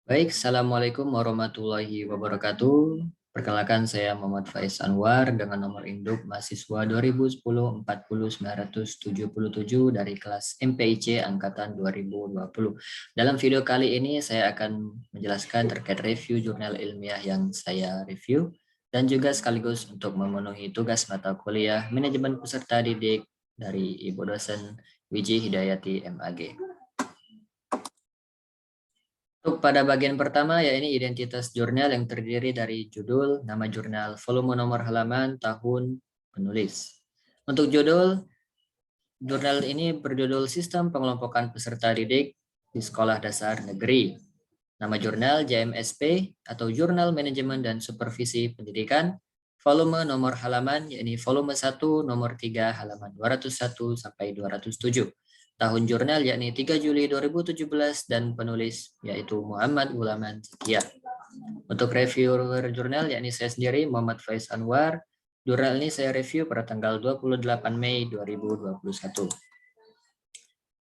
Baik, Assalamualaikum warahmatullahi wabarakatuh. Perkenalkan saya Muhammad Faiz Anwar dengan nomor induk mahasiswa 2010-40-977 dari kelas MPIC Angkatan 2020. Dalam video kali ini saya akan menjelaskan terkait review jurnal ilmiah yang saya review dan juga sekaligus untuk memenuhi tugas mata kuliah Manajemen Peserta Didik dari Ibu dosen Wiji Hidayati MAG. Untuk pada bagian pertama, ya ini identitas jurnal yang terdiri dari judul, nama jurnal, volume nomor halaman, tahun, penulis. Untuk judul, jurnal ini berjudul Sistem Pengelompokan Peserta Didik di Sekolah Dasar Negeri. Nama jurnal JMSP atau Jurnal Manajemen dan Supervisi Pendidikan, volume nomor halaman, yakni volume 1 nomor 3 halaman 201 sampai 207. Tahun jurnal yakni 3 Juli 2017 dan penulis yaitu Muhammad Ulaman Setia. Untuk reviewer jurnal yakni saya sendiri Muhammad Faiz Anwar. Jurnal ini saya review pada tanggal 28 Mei 2021.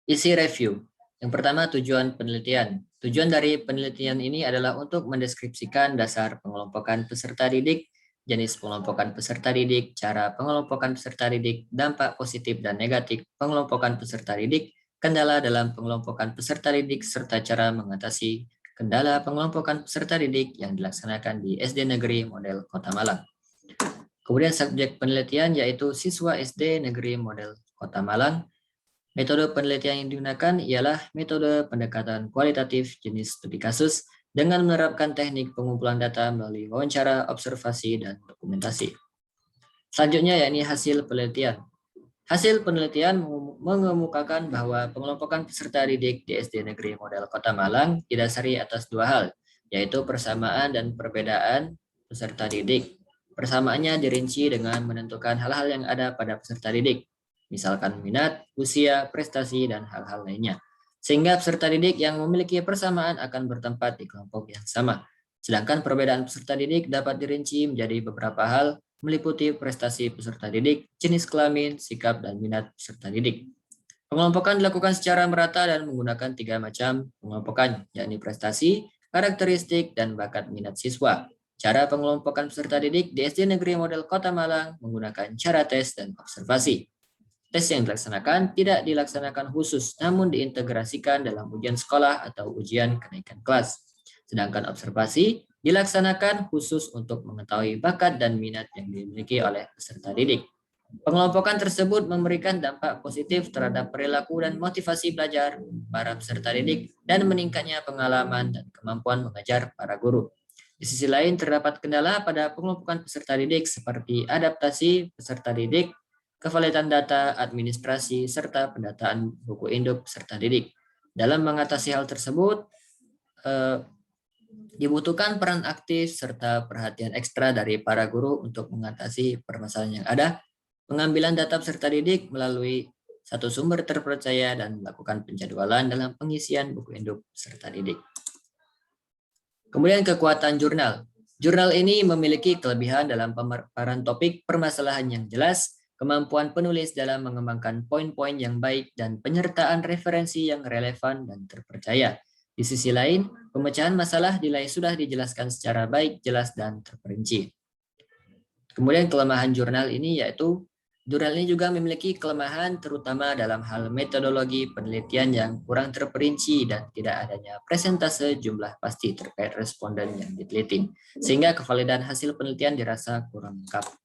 Isi review. Yang pertama, tujuan penelitian. Tujuan dari penelitian ini adalah untuk mendeskripsikan dasar pengelompokan peserta didik, jenis pengelompokan peserta didik, cara pengelompokan peserta didik, dampak positif dan negatif pengelompokan peserta didik, kendala dalam pengelompokan peserta didik, serta cara mengatasi kendala pengelompokan peserta didik yang dilaksanakan di SD Negeri Model Kota Malang. Kemudian subjek penelitian yaitu siswa SD Negeri Model Kota Malang. Metode penelitian yang digunakan ialah metode pendekatan kualitatif jenis studi kasus dengan menerapkan teknik pengumpulan data melalui wawancara, observasi, dan dokumentasi. Selanjutnya yakni hasil penelitian. Hasil penelitian mengemukakan bahwa pengelompokan peserta didik di SD Negeri Model Kota Malang didasari atas dua hal, yaitu persamaan dan perbedaan peserta didik. Persamaannya dirinci dengan menentukan hal-hal yang ada pada peserta didik, misalkan minat, usia, prestasi, dan hal-hal lainnya. Sehingga peserta didik yang memiliki persamaan akan bertempat di kelompok yang sama. Sedangkan perbedaan peserta didik dapat dirinci menjadi beberapa hal, meliputi prestasi peserta didik, jenis kelamin, sikap, dan minat peserta didik. Pengelompokan dilakukan secara merata dan menggunakan 3 macam pengelompokan, yakni prestasi, karakteristik, dan bakat minat siswa. Cara pengelompokan peserta didik di SD Negeri Model Kota Malang menggunakan cara tes dan observasi. Tes yang dilaksanakan tidak dilaksanakan khusus, namun diintegrasikan dalam ujian sekolah atau ujian kenaikan kelas. Sedangkan observasi dilaksanakan khusus untuk mengetahui bakat dan minat yang dimiliki oleh peserta didik. Pengelompokan tersebut memberikan dampak positif terhadap perilaku dan motivasi belajar para peserta didik dan meningkatnya pengalaman dan kemampuan mengajar para guru. Di sisi lain terdapat kendala pada pengelompokan peserta didik seperti adaptasi peserta didik, kevalidan data, administrasi, serta pendataan buku induk peserta didik. Dalam mengatasi hal tersebut, dibutuhkan peran aktif serta perhatian ekstra dari para guru untuk mengatasi permasalahan yang ada, pengambilan data peserta didik melalui satu sumber terpercaya, dan melakukan penjadwalan dalam pengisian buku induk peserta didik. Kemudian kekuatan jurnal. Jurnal ini memiliki kelebihan dalam pemaparan topik permasalahan yang jelas, kemampuan penulis dalam mengembangkan poin-poin yang baik, dan penyertaan referensi yang relevan dan terpercaya. Di sisi lain, pemecahan masalah nilai sudah dijelaskan secara baik, jelas, dan terperinci. Kemudian kelemahan jurnal ini yaitu jurnal ini juga memiliki kelemahan terutama dalam hal metodologi penelitian yang kurang terperinci dan tidak adanya presentase jumlah pasti terkait responden yang diteliti, sehingga kevalidan hasil penelitian dirasa kurang lengkap.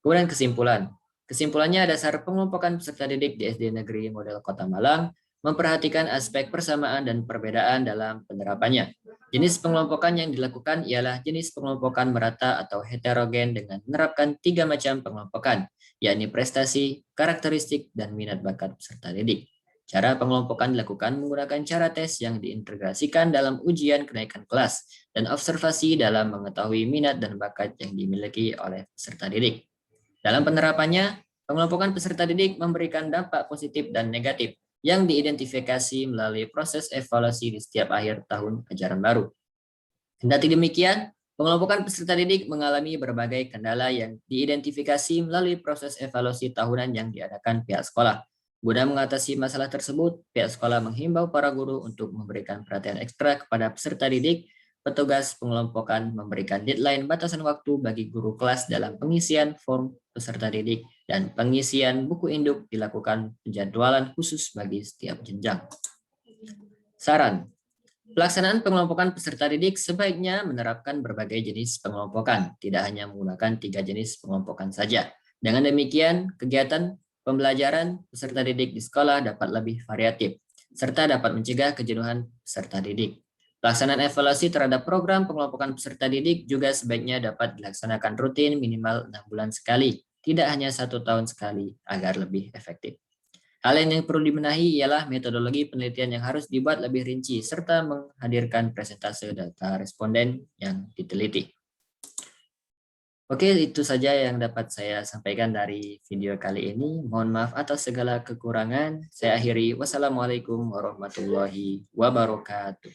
Kemudian kesimpulan. Kesimpulannya, dasar pengelompokan peserta didik di SD Negeri Model Kota Malang memperhatikan aspek persamaan dan perbedaan dalam penerapannya. Jenis pengelompokan yang dilakukan ialah jenis pengelompokan merata atau heterogen dengan menerapkan 3 macam pengelompokan, yakni prestasi, karakteristik, dan minat bakat peserta didik. Cara pengelompokan dilakukan menggunakan cara tes yang diintegrasikan dalam ujian kenaikan kelas dan observasi dalam mengetahui minat dan bakat yang dimiliki oleh peserta didik. Dalam penerapannya, pengelompokan peserta didik memberikan dampak positif dan negatif yang diidentifikasi melalui proses evaluasi di setiap akhir tahun ajaran baru. Kendati demikian, pengelompokan peserta didik mengalami berbagai kendala yang diidentifikasi melalui proses evaluasi tahunan yang diadakan pihak sekolah. Guna mengatasi masalah tersebut, pihak sekolah menghimbau para guru untuk memberikan perhatian ekstra kepada peserta didik. Petugas pengelompokan memberikan deadline batasan waktu bagi guru kelas dalam pengisian form peserta didik dan pengisian buku induk dilakukan penjadwalan khusus bagi setiap jenjang. Saran, pelaksanaan pengelompokan peserta didik sebaiknya menerapkan berbagai jenis pengelompokan, tidak hanya menggunakan 3 jenis pengelompokan saja. Dengan demikian, kegiatan pembelajaran peserta didik di sekolah dapat lebih variatif, serta dapat mencegah kejenuhan peserta didik. Pelaksanaan evaluasi terhadap program pengelompokan peserta didik juga sebaiknya dapat dilaksanakan rutin minimal 6 bulan sekali, tidak hanya 1 tahun sekali, agar lebih efektif. Hal yang perlu dibenahi ialah metodologi penelitian yang harus dibuat lebih rinci, serta menghadirkan presentase data responden yang diteliti. Oke, itu saja yang dapat saya sampaikan dari video kali ini. Mohon maaf atas segala kekurangan. Saya akhiri. Wassalamualaikum warahmatullahi wabarakatuh.